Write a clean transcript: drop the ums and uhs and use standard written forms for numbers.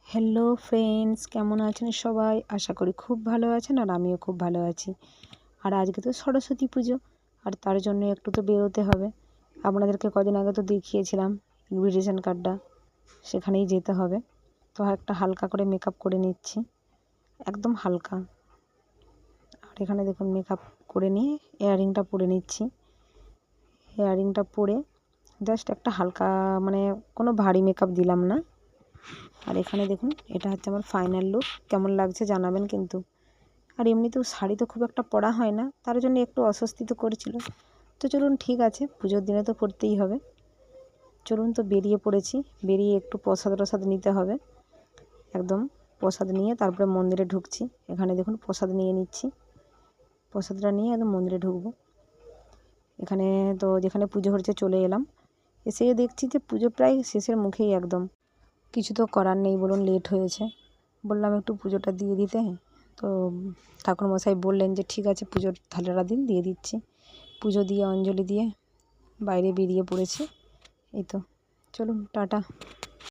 Hello friends, কেমন আছেন সবাই? আশা করি খুব ভালো আছেন আর আমিও খুব ভালো আছি। আর আজকে তো সরস্বতী পুজো, আর তার জন্য একটু তো বেরোতে হবে। আপনাদেরকে কদিন আগে তো দেখিয়েছিলাম ইনভিটেশন কার্ডটা, সেখানেই যেতে হবে। তো একটা হালকা করে মেকআপ করে নিচ্ছি, একদম হালকা। আর এখানে দেখুন মেকআপ করে নিয়ে ইয়াররিংটা পরে নিচ্ছি। ইয়াররিংটা পরে জাস্ট একটা হালকা, মানে কোনো ভারী মেকআপ দিলাম না। আর এখানে দেখুন, এটা হচ্ছে আমার ফাইনাল লুক। কেমন লাগছে জানাবেন কিন্তু। আর এমনিতেও শাড়ি তো খুব একটা পরা হয় না, তার জন্য একটু অস্বস্তি তো করেছিল। তো চলুন, ঠিক আছে, পুজোর দিনে তো পরতেই হবে। চলুন, তো বেরিয়ে পড়েছি। বেরিয়ে একটু প্রসাদ টসাদ নিতে হবে। একদম প্রসাদ নিয়ে তারপরে মন্দিরে ঢুকছি। এখানে দেখুন প্রসাদ নিয়ে নিচ্ছি। প্রসাদটা নিয়ে একদম মন্দিরে ঢুকবো। এখানে তো যেখানে পুজো হচ্ছে চলে এলাম। এসে দেখছি যে পুজো প্রায় শেষের মুখেই একদম। কিছু তো করার নেই, বলুন, লেট হয়েছে। বললাম একটু পুজোটা দিয়ে দিতে। তো ঠাকুরমশাই বললেন যে ঠিক আছে, পুজোর থালাটা দিন, দিয়ে দিচ্ছি। পুজো দিয়ে অঞ্জলি দিয়ে বাইরে বেরিয়ে পড়েছি। এই তো, চলুন, টাটা।